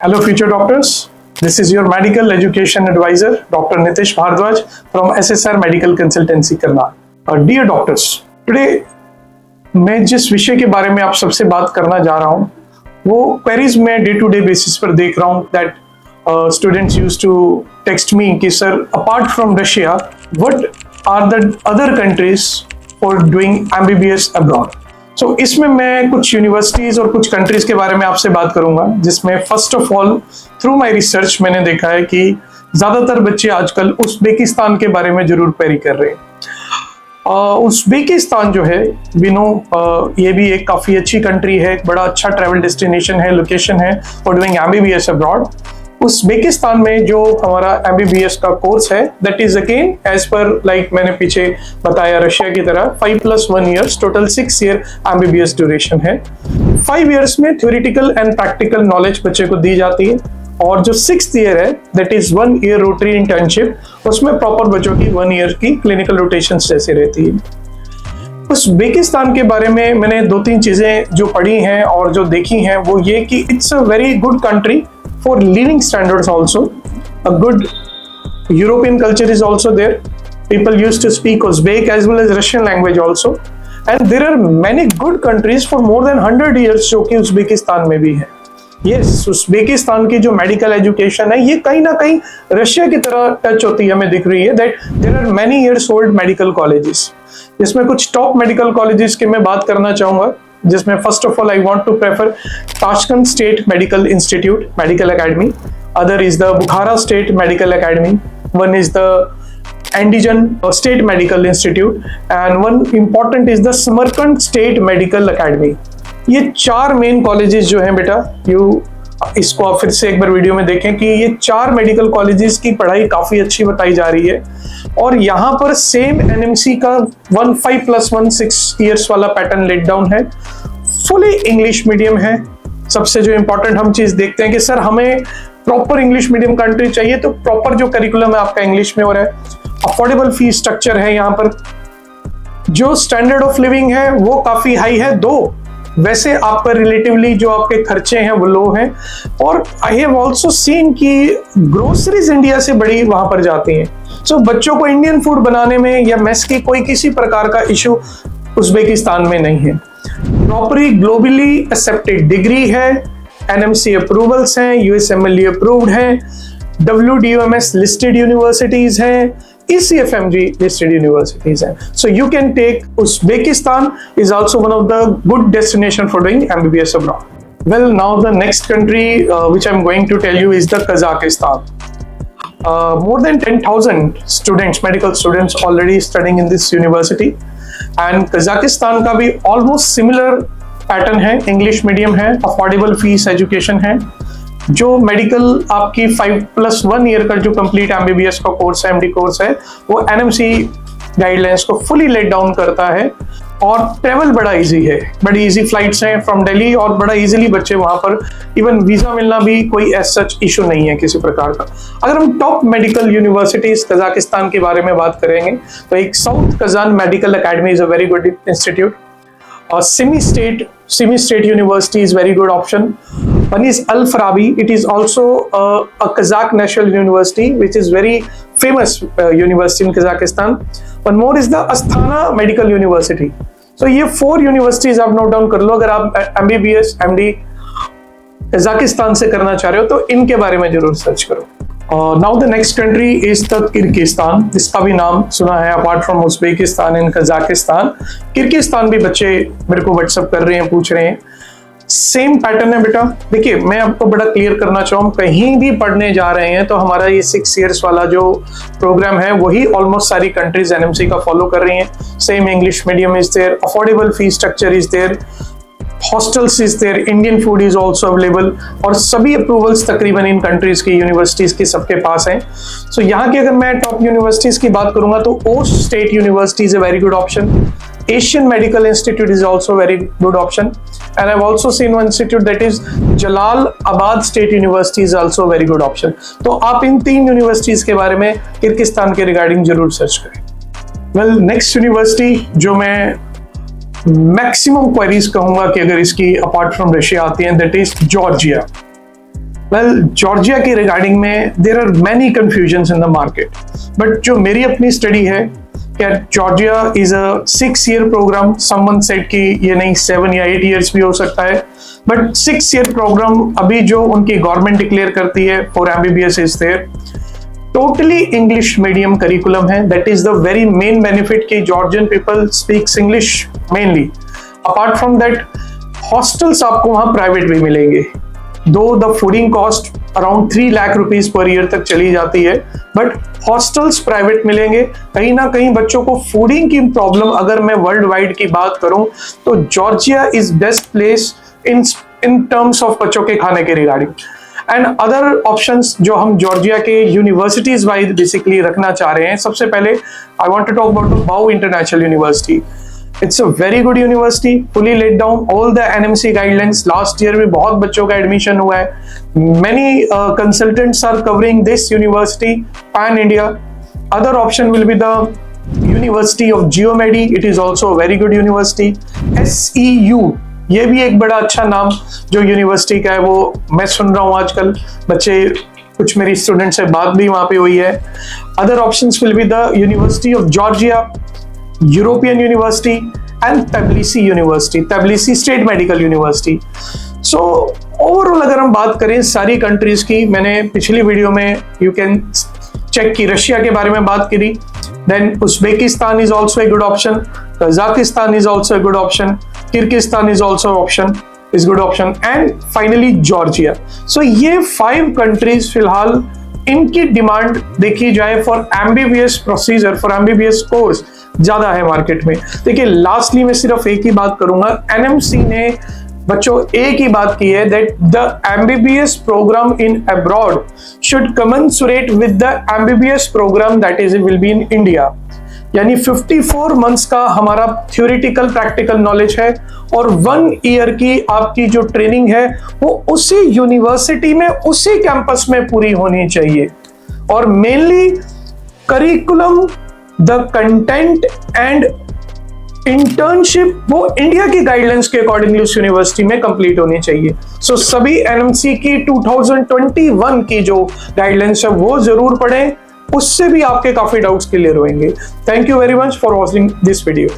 Hello, future doctors. This is your medical education advisor, Dr. Nitish Bhardwaj from SSR Medical Consultancy Karnal. Dear doctors, today मैं जिस विषय के बारे में आप सबसे बात करना जा रहा हूँ वो क्वेरीज में डे टू डे बेसिस पर देख रहा हूँ that students use to text me कि sir apart from Russia what are the other countries for doing MBBS abroad. So इसमें मैं कुछ यूनिवर्सिटीज और कुछ कंट्रीज के बारे में आपसे बात करूंगा जिसमें first of all through my research मैंने देखा है कि ज्यादातर बच्चे आजकल उज़्बेकिस्तान के बारे में जरूर क्वेरी कर रहे हैं. उज़्बेकिस्तान जो है वी नो ये भी एक काफी अच्छी कंट्री है, बड़ा अच्छा ट्रैवल डेस्टिनेशन है, लोकेशन है for doing MBBS abroad. Uzbekistan में जो हमारा MBBS का कोर्स है that is again as per like मैंने पीछे बताया रशिया की तरह 5+1 years total 6 year MBBS duration है. 5 years में थ्योरेटिकल एंड प्रैक्टिकल नॉलेज बच्चे को दी जाती है और जो 6th year है that is 1 year rotary internship, उसमें प्रॉपर बच्चों की 1 year की क्लिनिकल रोटेशन जैसे रहती है. उज़्बेकिस्तान के बारे में मैंने 2-3 चीजें जो पढ़ी हैं और जो देखी हैं वो ये कि it's a very good country for living standards also. A good European culture is also there. People used to speak Uzbek as well as Russian language also. And there are many good countries for more than 100 years जो कि Uzbekistan में भी है. Yes, Uzbekistan की जो medical education है ये कहीं ना कहीं रशिया की तरह टच होती है, हमें दिख रही है that there are many years old medical colleges. इसमें कुछ टॉप मेडिकल कॉलेजेस की मैं बात करना चाहूंगा जिसमें first of all I want to prefer Tashkent state medical institute medical academy, other is the Bukhara state medical academy, one is the Andijan state medical institute and one important is the Samarkand state medical academy. ये 4 main colleges जो हैं बेटा, इसको आप फिर से एक बार video में देखें कि ये 4 मेडिकल कॉलेजेस की पढ़ाई काफी अच्छी बताई जा रही है और यहाँ पर सेम NMC का 5+1 6 years वाला पैटर्न लेट डाउन है, फुली इंग्लिश मीडियम है. सबसे जो इंपॉर्टेंट हम चीज देखते हैं कि सर हमें प्रॉपर इंग्लिश मीडियम कंट्री चाहिए तो प्रॉपर जो करिकुलम है आपका इंग्लिश में हो रहा है. अफोर्डेबल फीस स्ट्रक्चर है यहाँ पर, जो स्टैंडर्ड ऑफ लिविंग है वो काफी हाई है, दो वैसे आप पर रिलेटिवली जो आपके खर्चे हैं वो लो हैं. और आई हैव आल्सो सीन कि ग्रोसरीज इंडिया से बड़ी वहां पर जाती हैं. सो बच्चों को इंडियन फूड बनाने में या मेस की कोई किसी प्रकार का इशू उज़्बेकिस्तान में नहीं है. प्रॉपरली ग्लोबली एक्सेप्टेड डिग्री है, NMC अप्रूवल्स हैं, USMLE अप्रूव्ड हैं, WDOMS लिस्टेड यूनिवर्सिटीज हैं, ECFMG listed universities हैं. So you can take Uzbekistan is also one of the good destination for doing MBBS abroad. Well, now the next country which I'm going to tell you is the Kazakhstan. More than 10,000 students, medical students already studying in this university. And Kazakhstan का भी almost similar pattern है, English medium है, affordable fees education है. जो medical आपकी 5+1 year का जो complete MBBS का कोर्स है, MD कोर्स है, वो NMC गाइडलाइंस को फुली लेट डाउन करता है और ट्रेवल बड़ा इजी है, बड़ी इजी फ्लाइट्स हैं फ्रॉम दिल्ली और बड़ा इजीली बच्चे वहां पर, इवन वीजा मिलना भी कोई एज सच इशू नहीं है किसी प्रकार का. अगर हम टॉप मेडिकल यूनिवर्सिटीज कजाकिस्तान के बारे में बात करेंगे तो एक south Kazan medical academy is a very good institute. Semi-state university is very good option. One is Al Farabi. It is also a Kazakh national university, which is very famous university in Kazakhstan. One more is the Astana Medical University. So ये 4 universities आप note down कर लो अगर आप MBBS MD Kazakhstan से करना चाह रहे हो तो इनके बारे में जरूर सर्च करो. Now the next country is the Kyrgyzstan. इसका भी नाम सुना है apart from Uzbekistan and Kazakhstan. Kyrgyzstan भी बच्चे मेरे को व्हाट्सएप कर रहे हैं, पूछ रहे हैं. सेम पैटर्न है बेटा. देखिए मैं आपको बड़ा क्लियर करना चाहूँ, कहीं भी पढ़ने जा रहे हैं तो हमारा ये 6 years वाला जो प्रोग्राम है वही ऑलमोस्ट सारी कंट्रीज NMC का फॉलो कर रही हैं. Same English medium is there, affordable fees structure is there, hostels is there, Indian food is also available और सभी अप्रूवल्स तकरीबन इन कंट्रीज की यूनिवर्सिटीज की सबके पास हैं. सो यहाँ की अगर मैं टॉप यूनिवर्सिटीज की बात करूंगा तो Osh state university is a very good option. Asian medical institute is also very good option and I have also seen one institute that is Jalalabad state university is also very good option. तो आप इन 3 universities के बारे में Kyrgyzstan के regarding जरूर search करें. Well, next university जो मैं मैक्सिमम क्वेरीज कहूंगा कि अगर इसकी अपार्ट फ्रॉम रशिया आती हैं, that is Georgia. Well, Georgia की रिगार्डिंग में there are many confusions in the market, but जो मेरी अपनी स्टडी है क्या Georgia is a 6 year programme. Someone said कि ये नहीं 7 या 8 years भी हो सकता है, बट 6 year प्रोग्राम अभी जो उनकी गवर्नमेंट डिक्लेयर करती है for MBBS is there. Totally English medium curriculum है. That is the very main benefit कि Georgian people speaks English mainly. Apart from that hostels आपको वहां प्राइवेट भी मिलेंगे, though the fooding cost around 3 lakh rupees per year तक चली जाती है, बट हॉस्टल्स प्राइवेट मिलेंगे. कहीं ना कहीं बच्चों को फूडिंग की प्रॉब्लम, अगर मैं वर्ल्ड वाइड की बात करूं तो Georgia is best place in terms of बच्चों के खाने के रिगार्डिंग. एंड अदर ऑप्शंस जो हम जॉर्जिया के यूनिवर्सिटीज वाइज बेसिकली रखना चाह रहे हैं, सबसे पहले I want to talk about BAU international university. It's a very good university, fully laid down all the NMC guidelines. Last year में बहुत बच्चों का एडमिशन हुआ है. Many consultants are covering this university pan India. Other option will be the University of Geomedi. It is also a very good university. SEU, ये भी एक बड़ा अच्छा नाम जो यूनिवर्सिटी का है, वो मैं सुन रहा हूँ आजकल. बच्चे कुछ मेरी स्टूडेंट से बात भी वहाँ पे हुई है. Other options will be the University of Georgia, European university and तबलिसी university, तबलिसी state medical university. So overall अगर हम बात करें सारी कंट्रीज की, मैंने पिछली वीडियो में यू कैन चेक की रशिया के बारे में बात करी. Then Uzbekistan is also a good option, Kazakhstan is also a good option, Kyrgyzstan is also option is good option, and finally Georgia. So ये 5 कंट्रीज फिलहाल इनकी डिमांड देखी जाए for MBBS procedure, for MBBS course ज्यादा है market में. देखिए lastly मैं सिर्फ एक ही बात करूंगा, NMC ने बच्चों एक ही बात की है that the MBBS programme in abroad should commensurate with the MBBS programme that is will be in India. यानी 54 मंथ्स का हमारा थ्योरेटिकल प्रैक्टिकल नॉलेज है और 1 year की आपकी जो ट्रेनिंग है वो उसी यूनिवर्सिटी में उसी कैंपस में पूरी होनी चाहिए. और mainly curriculum, the content and internship वो इंडिया की गाइडलाइंस के अकॉर्डिंगली उस यूनिवर्सिटी में कंप्लीट होनी चाहिए. सो सभी NMC की 2021 की जो गाइडलाइंस है वो जरूर पढ़ें, उससे भी आपके काफी डाउट्स क्लियर होंगे. Thank you very much for watching this video.